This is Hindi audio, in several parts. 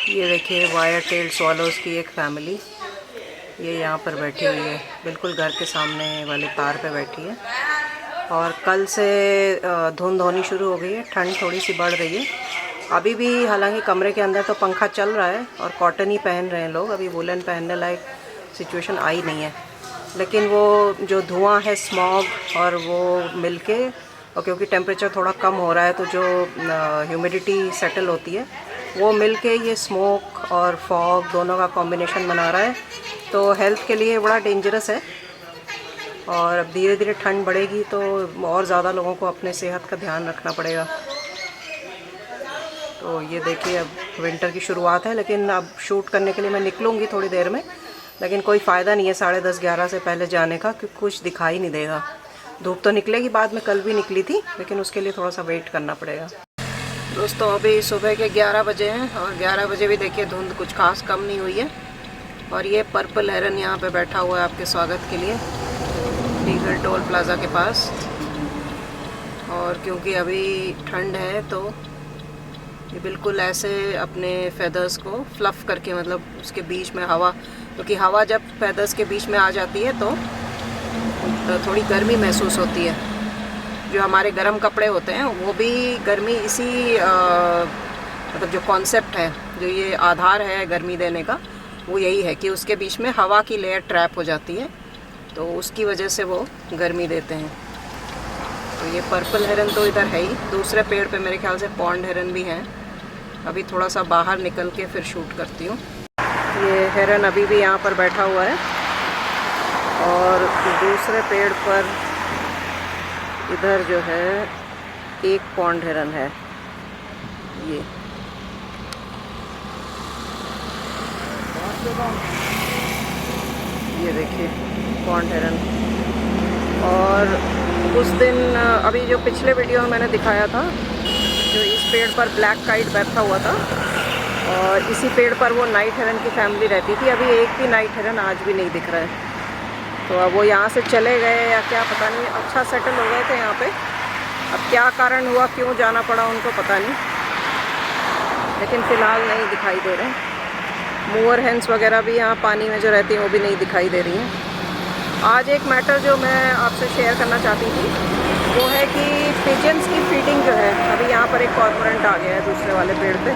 ये देखिए वायर टेल स्वॉलोज़ की एक फैमिली, ये यहाँ पर बैठी हुई है, बिल्कुल घर के सामने वाले तार पे बैठी है। और कल से धुंध होनी शुरू हो गई है, ठंड थोड़ी सी बढ़ रही है। अभी भी हालांकि कमरे के अंदर तो पंखा चल रहा है और कॉटन ही पहन रहे हैं लोग, अभी वुलन पहनने लायक सिचुएशन आई नहीं है। लेकिन वो जो धुआं है स्मॉग और वो मिलके, और क्योंकि टेम्परेचर थोड़ा कम हो रहा है तो जो ह्यूमिडिटी सेटल होती है वो मिलके ये स्मोक और फॉग दोनों का कॉम्बिनेशन बना रहा है, तो हेल्थ के लिए बड़ा डेंजरस है। और अब धीरे धीरे ठंड बढ़ेगी तो और ज़्यादा लोगों को अपने सेहत का ध्यान रखना पड़ेगा। तो ये देखिए अब विंटर की शुरुआत है, लेकिन अब शूट करने के लिए मैं निकलूँगी थोड़ी देर में, लेकिन कोई फ़ायदा नहीं है 10:30-11 से पहले जाने का, क्योंकि कुछ दिखाई नहीं देगा। धूप तो निकलेगी बाद में, कल भी निकली थी, लेकिन उसके लिए थोड़ा सा वेट करना पड़ेगा। दोस्तों अभी सुबह के 11 बजे हैं और 11 बजे भी देखिए धुंध कुछ खास कम नहीं हुई है। और ये पर्पल हेरन यहाँ पे बैठा हुआ है आपके स्वागत के लिए ईगल टोल प्लाज़ा के पास। और क्योंकि अभी ठंड है तो ये बिल्कुल ऐसे अपने फेदर्स को फ्लफ़ करके, मतलब उसके बीच में हवा, क्योंकि हवा जब फेदर्स के बीच में आ जाती है तो थोड़ी गर्मी महसूस होती है। जो हमारे गर्म कपड़े होते हैं वो भी गर्मी इसी मतलब जो कॉन्सेप्ट है, जो ये आधार है गर्मी देने का, वो यही है कि उसके बीच में हवा की लेयर ट्रैप हो जाती है, तो उसकी वजह से वो गर्मी देते हैं। तो ये पर्पल हेरन तो इधर है ही, दूसरे पेड़ पे मेरे ख्याल से पॉन्ड हेरन भी हैं। अभी थोड़ा सा बाहर निकल के फिर शूट करती हूँ। ये हेरन अभी भी यहाँ पर बैठा हुआ है और दूसरे पेड़ पर इधर जो है एक पॉन्ड हेरन है। ये देखिए पॉन्ड हेरन। और उस दिन अभी जो पिछले वीडियो में मैंने दिखाया था, जो इस पेड़ पर ब्लैक काइट बैठा हुआ था और इसी पेड़ पर वो नाइट हेरन की फैमिली रहती थी। अभी एक भी नाइट हेरन आज भी नहीं दिख रहा है, तो अब वो यहाँ से चले गए या क्या पता नहीं। अच्छा सेटल हो गए थे यहाँ पे, अब क्या कारण हुआ, क्यों जाना पड़ा उनको पता नहीं, लेकिन फ़िलहाल नहीं दिखाई दे रहे। मूवर हेंस वगैरह भी यहाँ पानी में जो रहती हैं वो भी नहीं दिखाई दे रही हैं। आज एक मैटर जो मैं आपसे शेयर करना चाहती थी वो है कि पिजन्स की फीडिंग जो है, अभी यहाँ पर एक कॉर्पोरेंट आ गया है दूसरे वाले पेड़ पे।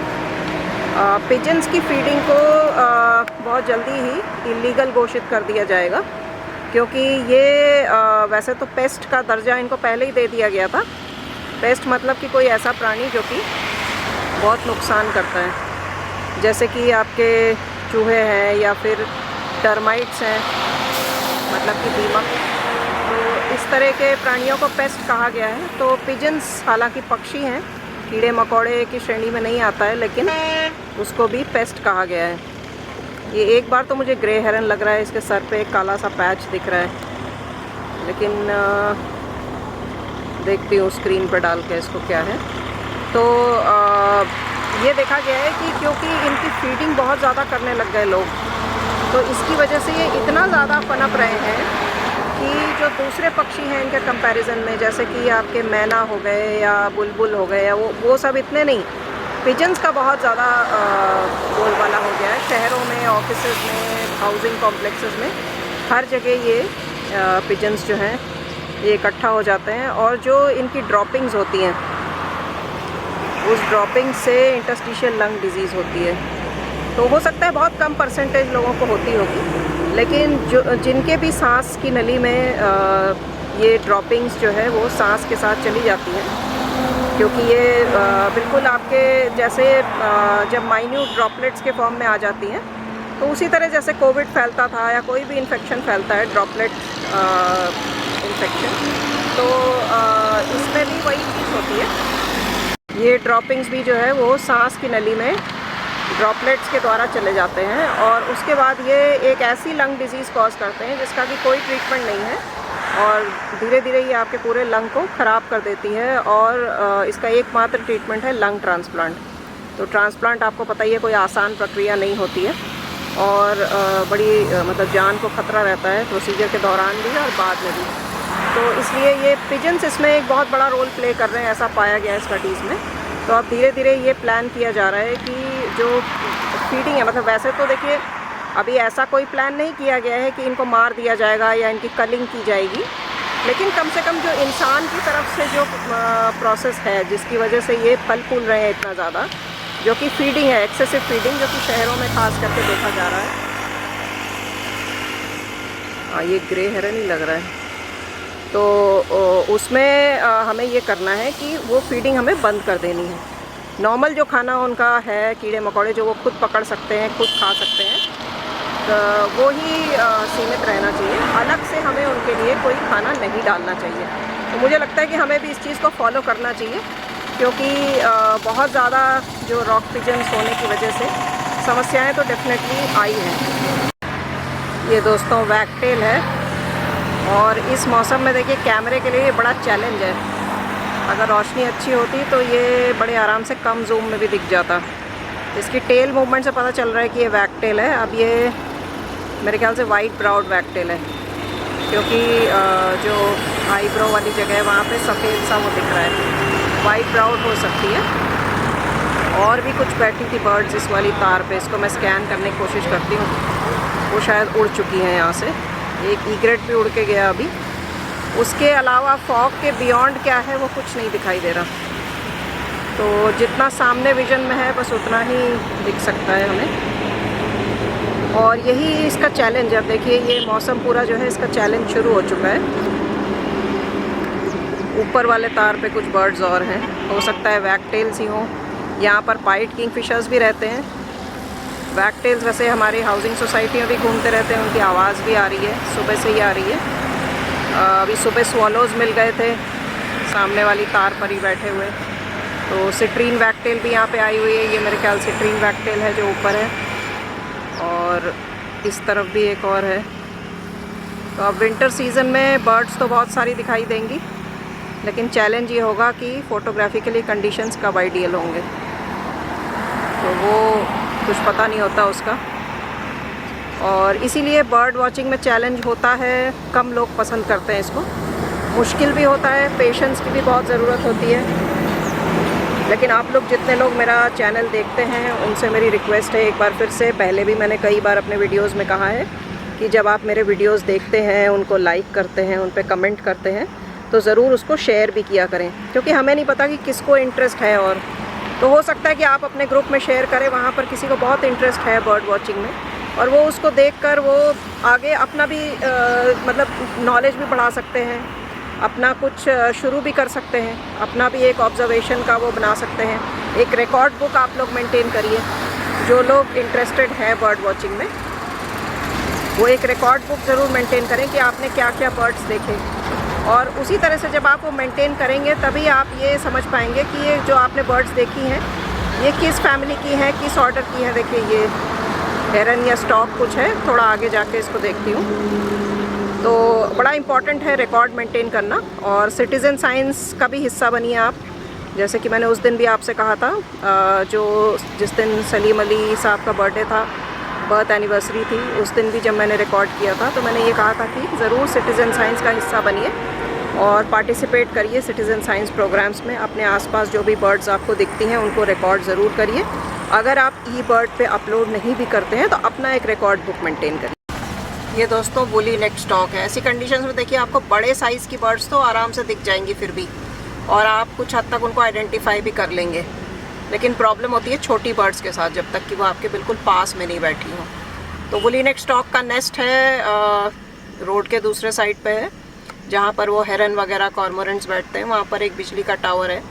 पिजन्स की फीडिंग को बहुत जल्दी ही इलीगल घोषित कर दिया जाएगा, क्योंकि ये वैसे तो पेस्ट का दर्जा इनको पहले ही दे दिया गया था। पेस्ट मतलब कि कोई ऐसा प्राणी जो कि बहुत नुकसान करता है, जैसे कि आपके चूहे हैं या फिर टर्माइट्स हैं, मतलब कि दीमक। तो इस तरह के प्राणियों को पेस्ट कहा गया है। तो पिजन्स हालांकि पक्षी हैं, कीड़े मकोड़े की श्रेणी में नहीं आता है, लेकिन उसको भी पेस्ट कहा गया है। ये एक बार तो मुझे ग्रे हेरन लग रहा है, इसके सर पे एक काला सा पैच दिख रहा है, लेकिन देखती हूँ स्क्रीन पर डाल के इसको क्या है। तो ये देखा गया है कि क्योंकि इनकी फीडिंग बहुत ज़्यादा करने लग गए लोग, तो इसकी वजह से ये इतना ज़्यादा पनप रहे हैं कि जो दूसरे पक्षी हैं इनके कंपैरिजन में, जैसे कि आपके मैना हो गए या बुलबुल हो गए या वो सब इतने नहीं, पिजन्स का बहुत ज़्यादा बोलबाला हो गया है। शहरों में, ऑफिसेज में, हाउसिंग कॉम्प्लेक्सेस में, हर जगह ये पिजन्स जो हैं ये इकट्ठा हो जाते हैं। और जो इनकी ड्रॉपिंग्स होती हैं, उस ड्रॉपिंग से इंटरस्टिशियल लंग डिजीज़ होती है। तो हो सकता है बहुत कम परसेंटेज लोगों को होती होगी, लेकिन जो जिनके भी सांस की नली में ये ड्रॉपिंग्स जो है वो सांस के साथ चली जाती हैं, क्योंकि ये बिल्कुल आपके जैसे जब माइन्यूट ड्रॉपलेट्स के फॉर्म में आ जाती हैं, तो उसी तरह जैसे कोविड फैलता था या कोई भी इन्फेक्शन फैलता है, ड्रॉपलेट इन्फेक्शन, तो इसमें भी वही चीज़ होती है। ये ड्रॉपिंग्स भी जो है वो सांस की नली में ड्रॉपलेट्स के द्वारा चले जाते हैं और उसके बाद ये एक ऐसी लंग डिजीज़ कॉज करते हैं जिसका कि कोई ट्रीटमेंट नहीं है, और धीरे धीरे ये आपके पूरे लंग को ख़राब कर देती है। और इसका एकमात्र ट्रीटमेंट है लंग ट्रांसप्लांट। तो ट्रांसप्लांट आपको पता ही है कोई आसान प्रक्रिया नहीं होती है, और बड़ी मतलब जान को ख़तरा रहता है प्रोसीजर के दौरान भी और बाद में भी। तो इसलिए ये पिजन्स इसमें एक बहुत बड़ा रोल प्ले कर रहे हैं, ऐसा पाया गया है स्टडीज़ में। तो अब धीरे धीरे ये प्लान किया जा रहा है कि जो फीडिंग है, मतलब वैसे तो देखिए अभी ऐसा कोई प्लान नहीं किया गया है कि इनको मार दिया जाएगा या इनकी कलिंग की जाएगी, लेकिन कम से कम जो इंसान की तरफ से जो प्रोसेस है जिसकी वजह से ये फल फूल रहे हैं इतना ज़्यादा, जो कि फीडिंग है, एक्सेसिव फीडिंग, जो कि शहरों में खास करके देखा जा रहा है। हाँ, ये ग्रे हेरन ही लग रहा है। तो उसमें हमें ये करना है कि वो फीडिंग हमें बंद कर देनी है। नॉर्मल जो खाना उनका है, कीड़े मकोड़े जो वो खुद पकड़ सकते हैं, खुद खा सकते हैं, तो वो ही सीमित रहना चाहिए। अलग से हमें उनके लिए कोई खाना नहीं डालना चाहिए। तो मुझे लगता है कि हमें भी इस चीज़ को फॉलो करना चाहिए, क्योंकि बहुत ज़्यादा जो रॉक पिजन्स होने की वजह से समस्याएं तो डेफिनेटली आई हैं। ये दोस्तों वैगटेल है, और इस मौसम में देखिए कैमरे के लिए ये बड़ा चैलेंज है। अगर रोशनी अच्छी होती तो ये बड़े आराम से कम जूम में भी दिख जाता। इसकी टेल मूवमेंट से पता चल रहा है कि ये वैगटेल है। अब ये मेरे ख्याल से वाइट ब्राउड वैगटेल है, क्योंकि जो आईब्रो वाली जगह है वहाँ पे सफ़ेद सा वो दिख रहा है। वाइट ब्राउड हो सकती है। और भी कुछ बैठी थी बर्ड्स इस वाली तार पे, इसको मैं स्कैन करने की कोशिश करती हूँ। वो शायद उड़ चुकी हैं यहाँ से। एक ईग्रेट भी उड़ के गया अभी। उसके अलावा फॉग के बियॉन्ड क्या है वो कुछ नहीं दिखाई दे रहा। तो जितना सामने विजन में है बस उतना ही दिख सकता है हमें। और यही इसका चैलेंज है। अब देखिए ये मौसम पूरा जो है इसका चैलेंज शुरू हो चुका है। ऊपर वाले तार पे कुछ बर्ड्स और हैं, हो सकता है वैगटेल्स ही हों। यहाँ पर पाइट किंगफिशर्स भी रहते हैं। वैगटेल्स वैसे हमारी हाउसिंग सोसाइटी में भी घूमते रहते हैं, उनकी आवाज़ भी आ रही है, सुबह से ही आ रही है। अभी सुबह स्वॉलोज़ मिल गए थे सामने वाली तार पर ही बैठे हुए। तो सिट्रीन वैगटेल भी यहाँ पे आई हुई है। ये मेरे ख्याल सिट्रीन वैगटेल है जो ऊपर है, और इस तरफ भी एक और है। तो अब विंटर सीज़न में बर्ड्स तो बहुत सारी दिखाई देंगी, लेकिन चैलेंज ये होगा कि फ़ोटोग्राफी के लिए कंडीशंस कब आइडियल होंगे, तो वो कुछ पता नहीं होता उसका। और इसीलिए बर्ड वॉचिंग में चैलेंज होता है, कम लोग पसंद करते हैं इसको। मुश्किल भी होता है, पेशेंस की भी बहुत ज़रूरत होती है। लेकिन आप लोग जितने लोग मेरा चैनल देखते हैं उनसे मेरी रिक्वेस्ट है, एक बार फिर से, पहले भी मैंने कई बार अपने वीडियोज़ में कहा है कि जब आप मेरे वीडियोज़ देखते हैं, उनको लाइक करते हैं, उन पर कमेंट करते हैं, तो ज़रूर उसको शेयर भी किया करें, क्योंकि हमें नहीं पता कि किसको इंटरेस्ट है। और तो हो सकता है कि आप अपने ग्रुप में शेयर करें, वहाँ पर किसी को बहुत इंटरेस्ट है बर्ड वॉचिंग में, और वो उसको देखकर वो आगे अपना भी मतलब नॉलेज भी बढ़ा सकते हैं, अपना कुछ शुरू भी कर सकते हैं, अपना भी एक ऑब्जर्वेशन का वो बना सकते हैं। एक रिकॉर्ड बुक आप लोग मेंटेन करिए। जो लोग इंटरेस्टेड हैं बर्ड वॉचिंग में, वो एक रिकॉर्ड बुक ज़रूर मेंटेन करें कि आपने क्या क्या बर्ड्स देखे। और उसी तरह से जब आप वो मेंटेन करेंगे तभी आप ये समझ पाएंगे कि ये जो आपने बर्ड्स देखी हैं ये किस फैमिली की हैं, किस ऑर्डर की हैं। देखिए ये हेरन या स्टॉक कुछ है, थोड़ा आगे जाके इसको देखती हूँ। तो बड़ा इम्पॉर्टेंट है रिकॉर्ड मेंटेन करना, और सिटीज़न साइंस का भी हिस्सा बनिए आप। जैसे कि मैंने उस दिन भी आपसे कहा था, जो जिस दिन सलीम अली साहब का बर्थडे था, बर्थ एनिवर्सरी थी, उस दिन भी जब मैंने रिकॉर्ड किया था तो मैंने ये कहा था कि ज़रूर सिटीज़न साइंस का हिस्सा बनिए और पार्टिसिपेट करिए सिटीज़न साइंस प्रोग्राम्स में। अपने आसपास जो भी बर्ड्स आपको दिखती हैं उनको रिकॉर्ड ज़रूर करिए। अगर आप ई बर्ड पे अपलोड नहीं भी करते हैं तो अपना एक रिकॉर्ड बुक मेंटेन करिए। ये दोस्तों वुली नेक स्टॉक है। ऐसी कंडीशंस में देखिए आपको बड़े साइज़ की बर्ड्स तो आराम से दिख जाएंगी फिर भी, और आप कुछ हद तक उनको आइडेंटिफाई भी कर लेंगे। लेकिन प्रॉब्लम होती है छोटी बर्ड्स के साथ, जब तक कि वो आपके बिल्कुल पास में नहीं बैठी हो। तो वुली नेक स्टॉक का नेस्ट है रोड के दूसरे साइड पे है, जहाँ पर वो हेरन वगैरह कॉर्मोरेंट्स बैठते हैं। वहाँ पर एक बिजली का टावर है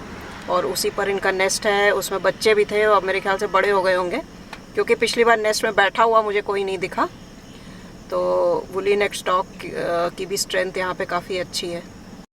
और उसी पर इनका नेस्ट है। उसमें बच्चे भी थे और मेरे ख्याल से बड़े हो गए होंगे, क्योंकि पिछली बार नेस्ट में बैठा हुआ मुझे कोई नहीं दिखा। तो वुली नेक स्टॉक की भी स्ट्रेंथ यहाँ पे काफ़ी अच्छी है।